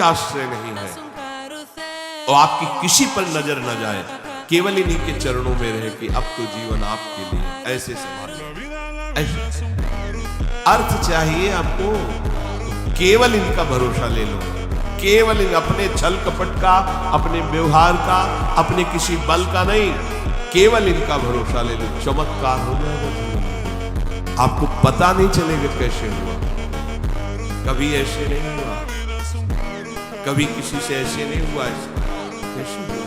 आश्रय नहीं है और आपकी किसी पर नजर न जाए, केवल इन्हीं के चरणों में रहे कि अब तो जीवन आपके लिए। ऐसे संभाल, ऐसे अर्थ चाहिए आपको, केवल इनका भरोसा ले लो, केवल इन अपने छल कपट का, अपने व्यवहार का, अपने किसी बल का नहीं, केवल इनका भरोसा ले लो। चमत्कार हो जाएगा जीवन, आपको पता नहीं चलेगा कैसे हुआ। कभी ऐसे नहीं हुआ, कभी किसी से ऐसे नहीं हुआ। कैसे हुआ,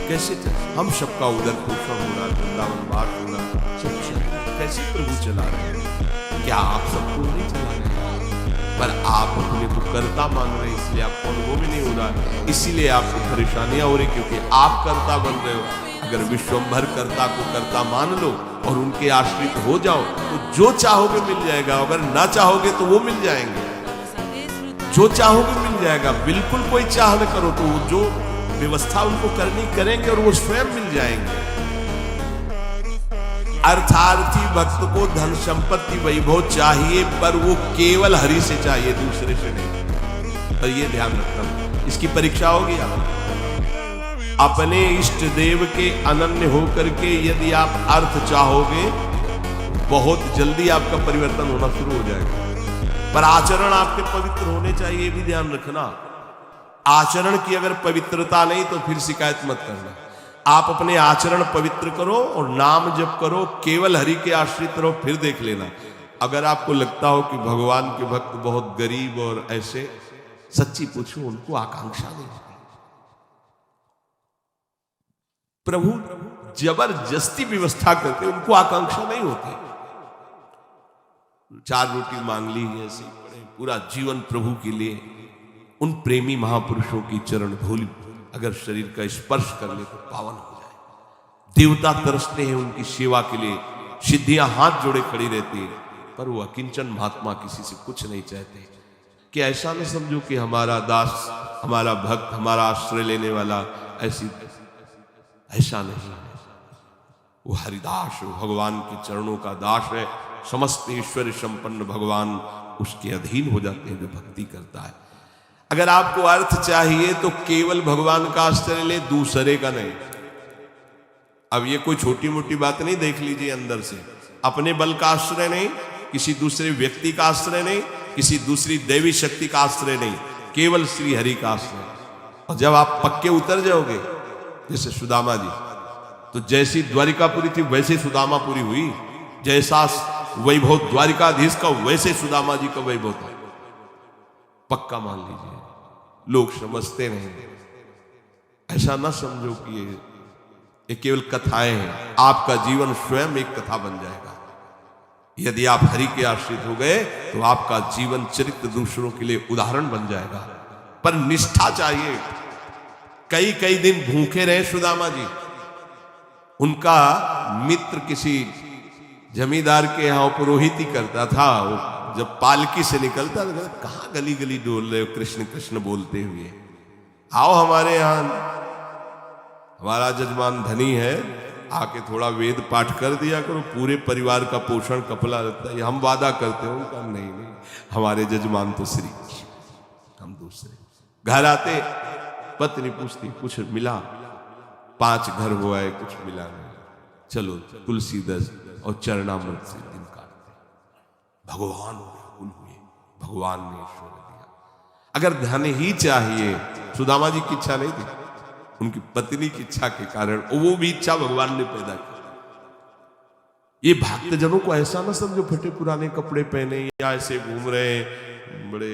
कैसे हम सबका उधर पोषण हो रहा, वृंदावन बात हो रहा, कैसे प्रभु चला रहे हैं? क्या आप सबको नहीं चला रहे हैं? पर आप अपने को कर्ता मान रहे हैं, इसलिए आपको अनुभव भी नहीं हो रहा, इसीलिए आपको परेशानियां हो रही, क्योंकि आप कर्ता बन रहे हो। अगर विश्वंभर कर्ता को कर्ता मान लो और उनके आश्रित हो जाओ तो जो चाहोगे मिल जाएगा, अगर ना चाहोगे तो वो मिल जाएंगे। जो चाहोगे मिल जाएगा, बिल्कुल कोई चाह न करो तो जो व्यवस्था उनको करनी करेंगे और वो स्वयं मिल जाएंगे। अर्थार्थी भक्त को धन संपत्ति वैभव चाहिए, पर वो केवल हरि से चाहिए, दूसरे से नहीं। तो ये ध्यान रखना, इसकी परीक्षा होगी आप अपने इष्ट देव के अनन्य होकर के। यदि आप अर्थ चाहोगे, बहुत जल्दी आपका परिवर्तन होना शुरू हो जाएगा। पर आचरण आपके पवित्र होने चाहिए, ये भी ध्यान रखना। आचरण की अगर पवित्रता नहीं तो फिर शिकायत मत करना। आप अपने आचरण पवित्र करो और नाम जप करो, केवल हरि के आश्रित रहो, फिर देख लेना। अगर आपको लगता हो कि भगवान के भक्त बहुत गरीब और ऐसे, सच्ची पूछो, उनको आकांक्षा नहीं है। प्रभु जबरदस्ती व्यवस्था करते, उनको आकांक्षा नहीं होती। 4 रोटी मांग ली ऐसे पड़े, पूरा जीवन प्रभु के लिए। उन प्रेमी महापुरुषों की चरण धूलि अगर शरीर का स्पर्श कर ले तो पावन हो जाए। देवता तरसते हैं उनकी सेवा के लिए, सिद्धियां हाथ जोड़े खड़ी रहती है, पर वो अकिंचन महात्मा किसी से कुछ नहीं चाहते। कि ऐसा न समझो कि हमारा दास, हमारा भक्त, हमारा आश्रय लेने वाला ऐसा नहीं है। वो हरिदास, वो भगवान के चरणों का दास है। समस्त ऐश्वर्य संपन्न भगवान उसके अधीन हो जाते हैं जो भक्ति करता है। अगर आपको अर्थ चाहिए तो केवल भगवान का आश्रय ले, दूसरे का नहीं। अब ये कोई छोटी मोटी बात नहीं, देख लीजिए अंदर से। अपने बल का आश्रय नहीं, किसी दूसरे व्यक्ति का आश्रय नहीं, किसी दूसरी देवी शक्ति का आश्रय नहीं, केवल श्री हरि का आश्रय। और जब आप पक्के उतर जाओगे, जैसे सुदामा जी, तो जैसी द्वारिकापुरी थी वैसे सुदामापुरी हुई। जैसा वैभव द्वारिकाधीश का वैसे सुदामा जी का वैभव था। पक्का मान लीजिए, लोग समझते नहीं। ऐसा ना समझो कि ये केवल कथाएं हैं। आपका जीवन स्वयं एक कथा बन जाएगा। यदि आप हरि के आश्रित हो गए तो आपका जीवन चरित्र दूसरों के लिए उदाहरण बन जाएगा। पर निष्ठा चाहिए। कई कई दिन भूखे रहे सुदामा जी। उनका मित्र किसी जमींदार के यहाँ पुरोहित ही करता था। वो जब पालकी से निकलता था, कहाँ गली गली डोल रहे हो कृष्ण कृष्ण बोलते हुए, आओ हमारे यहाँ, हमारा जजमान धनी है, आके थोड़ा वेद पाठ कर दिया करो, पूरे परिवार का पोषण कपला रहता है। हम वादा करते हो, कहा नहीं, हमारे जजमान तो श्री, हम दूसरे। घर आते पत्नी पूछती, कुछ मिला? 5 घर हुआ है, कुछ मिला नहीं। चलो तुलसी दस और चरणामृत से दिन काटते। भगवान हुए, भगवान ने ईश्वर दिया। अगर धन ही चाहिए, सुदामा जी की इच्छा नहीं थी, उनकी पत्नी की इच्छा के कारण वो भी इच्छा भगवान ने पैदा की। ये भक्तजनों को ऐसा ना समझो फटे पुराने कपड़े पहने या ऐसे घूम रहे बड़े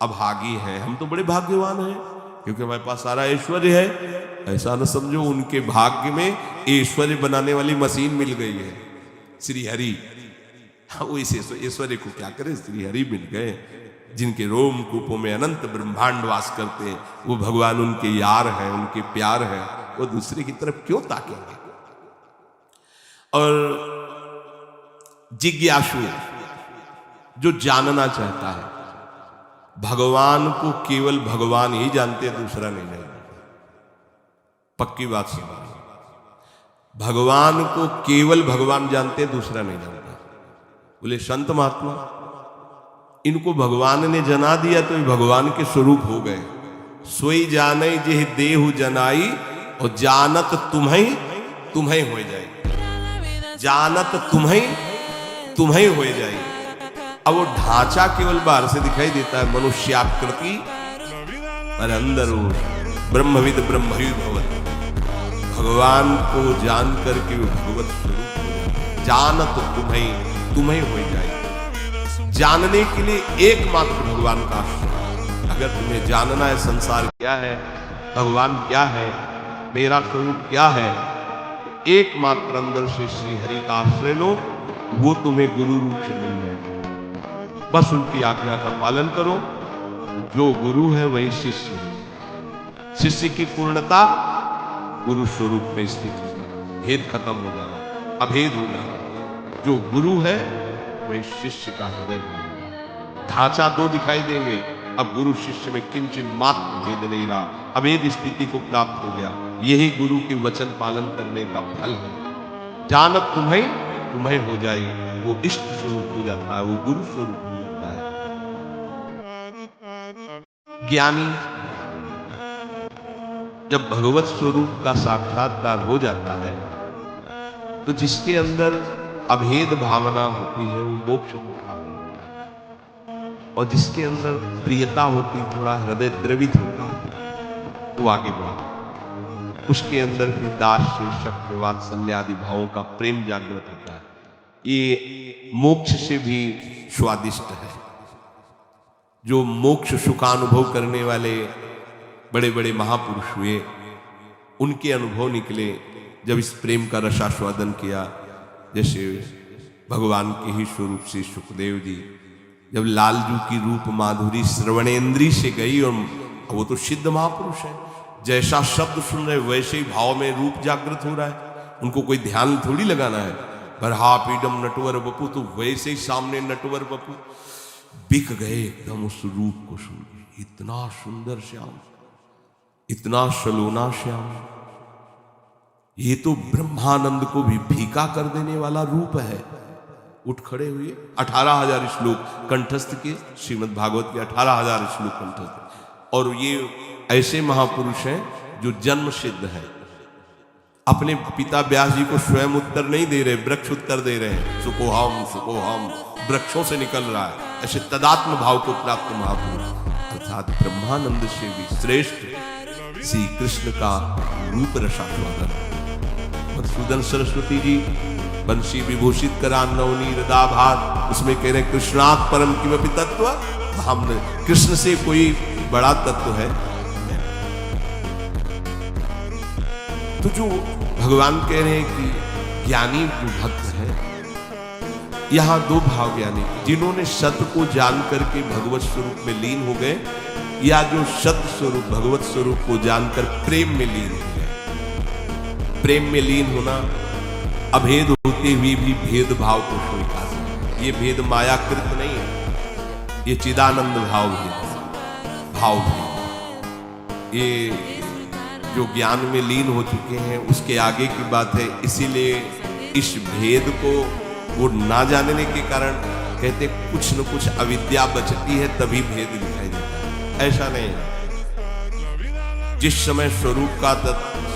अभागी हैं। हम तो बड़े भाग्यवान हैं क्योंकि हमारे पास सारा ऐश्वर्य है। ऐसा न समझो, उनके भाग्य में ऐश्वर्य बनाने वाली मशीन मिल गई है, श्री हरि। वो इस ऐश्वर्य को क्या करे, श्री हरि मिल गए, जिनके रोम कूपों में अनंत ब्रह्मांड वास करते हैं। वो भगवान उनके यार हैं, उनके प्यार हैं। वो दूसरे की तरफ क्यों ताकेंगे? और जिज्ञासु, जो जानना चाहता है, भगवान को केवल भगवान ही जानते, दूसरा नहीं जानते। पक्की बात सुनो, भगवान को केवल भगवान जानते, दूसरा नहीं जानता। बोले संत महात्मा, इनको भगवान ने जना दिया तो ये भगवान के स्वरूप हो गए। सोई जाने जेह देहु जनाई और जानत तुम्हें तुम्हें हो जाए, जानत तुम्हें हो जाए। अब वो ढांचा केवल बाहर से दिखाई देता है मनुष्याकृति, पर अंदर वो ब्रह्मविद ब्रह्मविद भवत, भगवान को जान करके वो भगवत स्वरूप जानत तुम्हें हो जाए। जानने के लिए एकमात्र भगवान का आश्रय। अगर तुम्हें जानना है संसार क्या है, भगवान क्या है, मेरा स्वरूप क्या है, एकमात्र अंदर से श्री हरि का आश्रय लो, वो तुम्हें गुरु रूप से मिल जाए। बस उनकी आज्ञा का पालन करो। जो गुरु है वही शिष्य है। शिष्य की पूर्णता गुरु स्वरूप में स्थित है। भेद खत्म हो जाना, अभेद हो जाना। जो गुरु है वही शिष्य का हृदय है। ढांचा दो दिखाई देंगे, अब गुरु शिष्य में किंचित मात्र भेद नहीं रहा, अभेद स्थिति को प्राप्त हो गया। यही गुरु के वचन पालन करने का फल है। जानत तुम्हें हो जाएगी, वो इष्ट स्वरूप हो जाता है, वो गुरु स्वरूप हो जाता है। ज्ञानी जब भगवत स्वरूप का साक्षात्कार हो जाता है तो जिसके अंदर अभेद भावना होती है वो मोक्ष को प्राप्त होता है, और जिसके अंदर प्रियता होती, थोड़ा हृदय द्रवित होता है, वो आगे बढ़ता है। उसके अंदर भी दास शक्ति वात्सल्य आदि भावों का प्रेम जागृत होता है। ये मोक्ष से भी स्वादिष्ट है। जो मोक्ष सुखानुभव करने वाले बड़े बड़े महापुरुष हुए, उनके अनुभव निकले जब इस प्रेम का रसास्वादन किया। जैसे भगवान के ही स्वरूप से सुखदेव जी जब लालजू की रूप माधुरी श्रवणेन्द्री से गई, और वो तो सिद्ध महापुरुष है, जैसा शब्द सुन रहे वैसे ही भाव में रूप जागृत हो रहा है। उनको कोई ध्यान थोड़ी लगाना है। बरहा पीडम नटवर बपू, तो वैसे ही सामने नटवर बपू बिक गए एकदम उस रूप को सुन के। इतना सुंदर श्याम, इतना सलोना श्याम, ये तो ब्रह्मानंद को भी फीका कर देने वाला रूप है। उठ खड़े हुए, 18,000 श्लोक कंठस्थ के, श्रीमद् भागवत के 18,000 श्लोक कंठस्थ। और ये ऐसे महापुरुष हैं जो जन्म सिद्ध है। अपने पिता व्यास जी को स्वयं उत्तर नहीं दे रहे, वृक्ष उत्तर दे रहे हैं। सुकोहम वृक्षों से निकल रहा है। ऐसे तदात्म भाव को प्राप्त महापुरुष, अर्थात ब्रह्मानंद से भी श्रेष्ठ श्री कृष्ण का रूप रसास्वादन। मधुसूदन सरस्वती जी बंशी विभूषित करा नवनी हृदाभार, उसमें कह रहे कृष्णात् परम किमपि तत्व। हमने कृष्ण से कोई बड़ा तत्व है? तो जो भगवान कह रहे हैं कि ज्ञानी जो भक्त है, यहां दो भाव ज्ञानी, जिन्होंने सत्य को जान करके भगवत स्वरूप में लीन हो गए, या जो सत्य स्वरूप भगवत स्वरूप को जानकर प्रेम में लीन हो गए। प्रेम में लीन होना, अभेद होते हुए भी भेदभाव को स्वीकार। ये भेद मायाकृत नहीं है, ये चिदानंद भाव भेद। ये जो ज्ञान में लीन हो चुके हैं उसके आगे की बात है। इसीलिए इस भेद को वो ना जानने के कारण कहते कुछ न कुछ अविद्या बचती है, तभी भेद दिखाई देता है। ऐसा नहीं है। जिस समय स्वरूप का